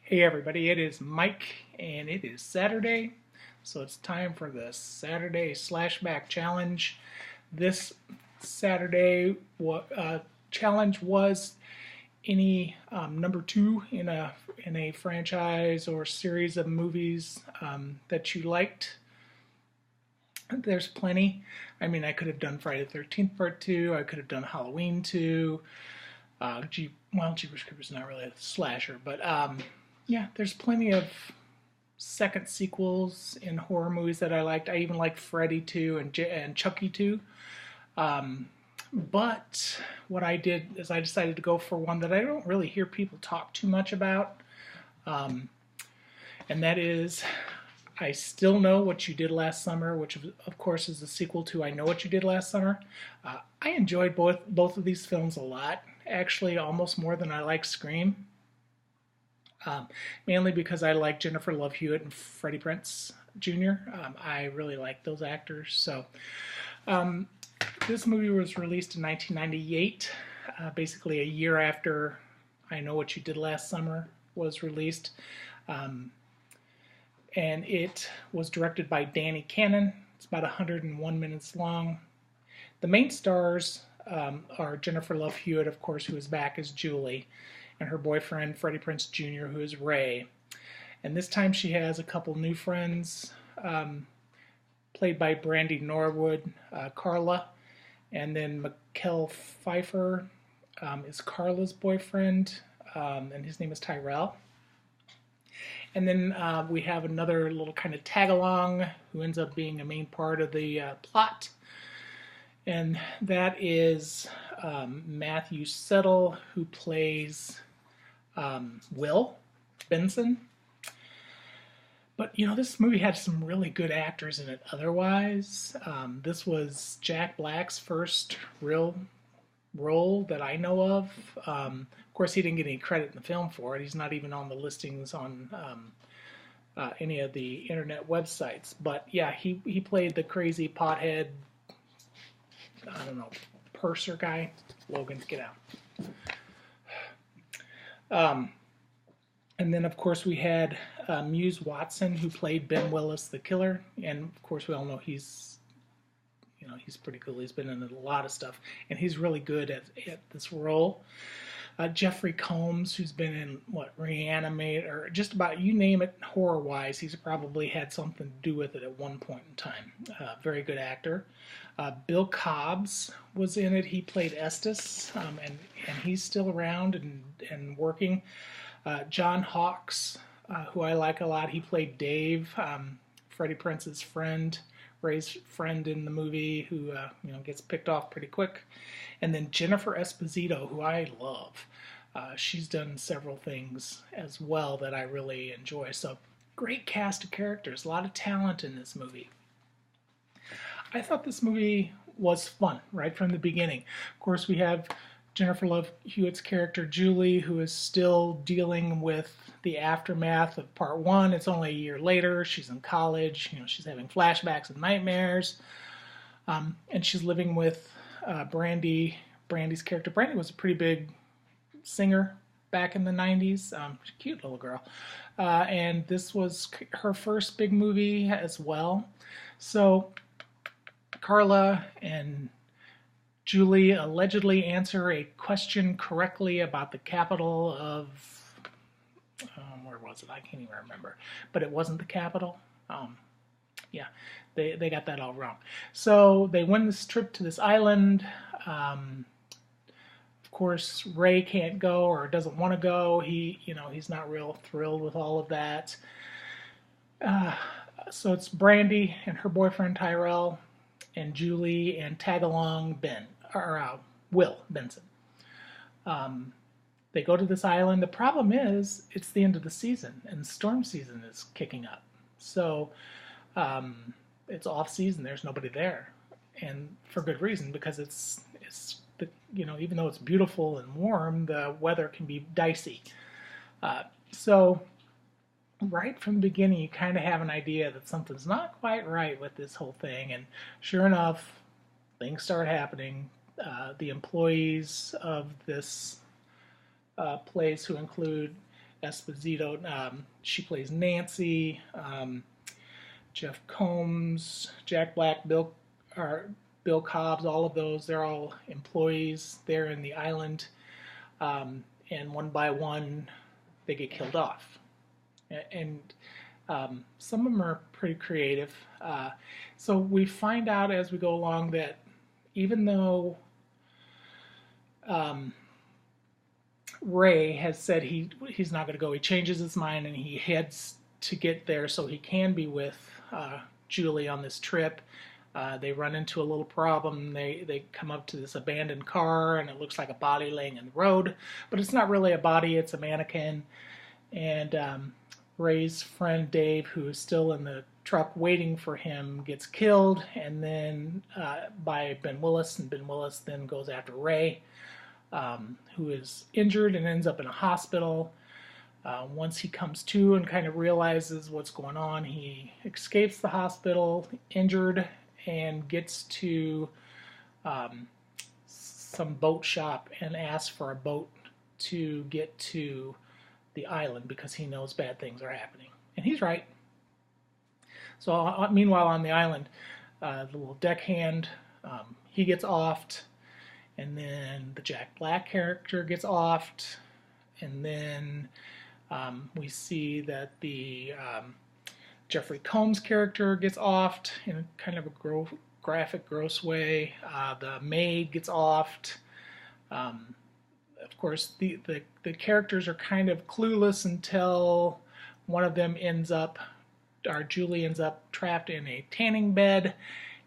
Hey everybody, it is Mike and it is Saturday, so it's time for the Saturday Slashback challenge. This Saturday challenge was any number two in a franchise or series of movies that you liked. There's plenty. I mean, I could have done Friday the 13th Part 2, I could have done Halloween 2. Jeepers Creepers is not really a slasher, but yeah, there's plenty of second sequels in horror movies that I liked. I even liked Freddy 2 and Chucky 2. But what I did is I decided to go for one that I don't really hear people talk too much about, and that is I Still Know What You Did Last Summer, which of course is the sequel to I Know What You Did Last Summer. I enjoyed both of these films a lot, actually almost more than I like Scream. Mainly because I like Jennifer Love Hewitt and Freddie Prinze Jr. I really like those actors. So this movie was released in 1998, basically a year after I Know What You Did Last Summer was released. And it was directed by Danny Cannon. It's about 101 minutes long. The main stars are Jennifer Love Hewitt, of course, who is back as Julie, and her boyfriend, Freddie Prinze Jr., who is Ray. And this time she has a couple new friends, played by Brandy Norwood, Carla, and then Mikel Pfeiffer is Carla's boyfriend, and his name is Tyrell. And then we have another little kind of tag-along who ends up being a main part of the plot. And that is Matthew Settle, who plays Will Benson. But, you know, this movie had some really good actors in it otherwise. This was Jack Black's first real role that I know of. Of course, he didn't get any credit in the film for it. He's not even on the listings on any of the internet websites. But, yeah, he played the crazy pothead, I don't know, purser guy. Logan, get out. And then, of course, we had Muse Watson, who played Ben Willis, the killer. And, of course, we all know he's pretty cool. He's been in a lot of stuff, and he's really good at this role. Jeffrey Combs, who's been in, Reanimate, or just about, you name it, horror-wise, he's probably had something to do with it at one point in time. Very good actor. Bill Cobbs was in it. He played Estes, and he's still around and working. John Hawkes, who I like a lot, he played Dave, Freddie Prinze's friend, Ray's friend in the movie, who gets picked off pretty quick. And then Jennifer Esposito, who I love. She's done several things as well that I really enjoy. So great cast of characters, a lot of talent in this movie. I thought this movie was fun right from the beginning. Of course, we have Jennifer Love Hewitt's character Julie, who is still dealing with the aftermath of Part 1. It's only a year later. She's in college. She's having flashbacks and nightmares. And she's living with Brandy's character. Brandy was a pretty big singer back in the 90s. Cute little girl. And this was her first big movie as well. So Carla and Julie allegedly answer a question correctly about the capital of, where was it? I can't even remember. But it wasn't the capital. Yeah, they got that all wrong. So they win this trip to this island. Of course, Ray can't go or doesn't want to go. He's not real thrilled with all of that. So it's Brandy and her boyfriend Tyrell and Julie and tag-along Will Benson. They go to this island. The problem is it's the end of the season and storm season is kicking up. So it's off season. There's nobody there, and for good reason, because it's even though it's beautiful and warm, the weather can be dicey. So right from the beginning, you kind of have an idea that something's not quite right with this whole thing, and sure enough, things start happening. The employees of this place, who include Esposito. She plays Nancy. Jeff Combs, Jack Black, Bill Cobbs, all of those. They're all employees there in the island, and one by one, they get killed off. And some of them are pretty creative. So we find out as we go along that even though Ray has said he's not going to go, he changes his mind and he heads to get there so he can be with Julie on this trip. They run into a little problem. They come up to this abandoned car and it looks like a body laying in the road, but it's not really a body, it's a mannequin. And Ray's friend Dave, who is still in the truck waiting for him, gets killed, and then by Ben Willis, and Ben Willis then goes after Ray, who is injured and ends up in a hospital. Once he comes to and kind of realizes what's going on, he escapes the hospital injured and gets to some boat shop and asks for a boat to get to the island because he knows bad things are happening. And he's right. So meanwhile on the island, the little deckhand, he gets offed, and then the Jack Black character gets offed, and then we see that the Jeffrey Combs character gets offed in kind of a graphic, gross way. The maid gets offed. Of course, the characters are kind of clueless until one of them ends up, or Julie ends up trapped in a tanning bed,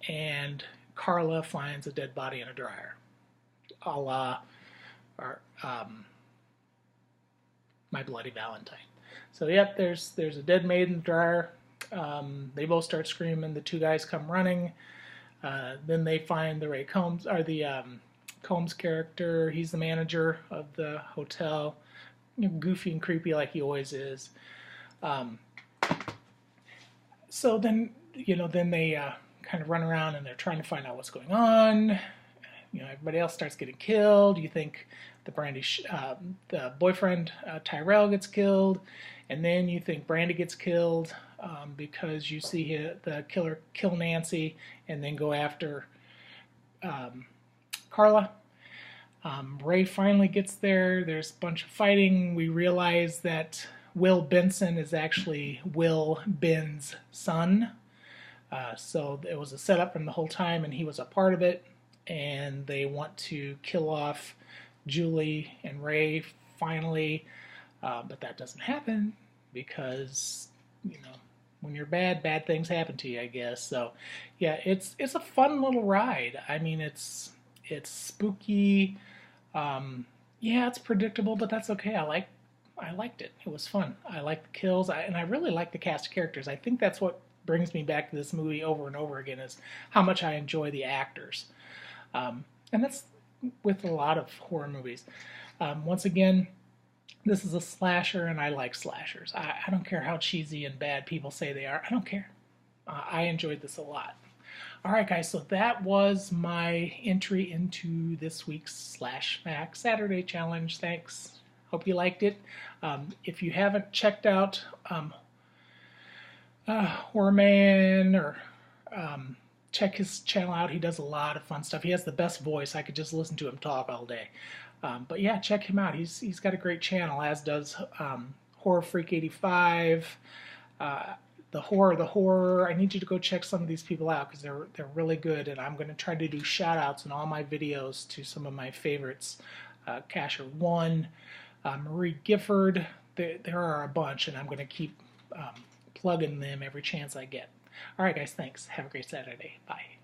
and Carla finds a dead body in a dryer, a la My Bloody Valentine. So yep, there's a dead maid in the dryer. They both start screaming. The two guys come running. Then they find the Ray Combs, or the Combs character. He's the manager of the hotel, goofy and creepy like he always is. So then they kind of run around and they're trying to find out what's going on. Everybody else starts getting killed. You think the boyfriend Tyrell gets killed, and then you think Brandy gets killed because you see the killer kill Nancy and then go after Carla. Ray finally gets there. There's a bunch of fighting. We realize that Will Benson is actually Will Ben's son. So it was a setup from the whole time, and he was a part of it. And they want to kill off Julie and Ray finally, but that doesn't happen because when you're bad things happen to you, I guess. So yeah, it's a fun little ride. I mean, it's spooky. Yeah, it's predictable, but that's okay. I liked it. It was fun. I liked the kills, and I really like the cast of characters. I think that's what brings me back to this movie over and over again, is how much I enjoy the actors. And that's with a lot of horror movies. Once again, this is a slasher, and I like slashers. I don't care how cheesy and bad people say they are. I don't care. I enjoyed this a lot. Alright guys, so that was my entry into this week's Slashback Saturday Challenge. Thanks. Hope you liked it. If you haven't checked out TheHORRORman, or check his channel out. He does a lot of fun stuff. He has the best voice. I could just listen to him talk all day. But yeah, check him out. He's got a great channel, as does Horror Freak 85, The Horror. I need you to go check some of these people out because they're really good, and I'm going to try to do shout outs in all my videos to some of my favorites. Casher 1, Marie Gifford. There are a bunch, and I'm going to keep plugging them every chance I get. Alright guys, thanks. Have a great Saturday. Bye.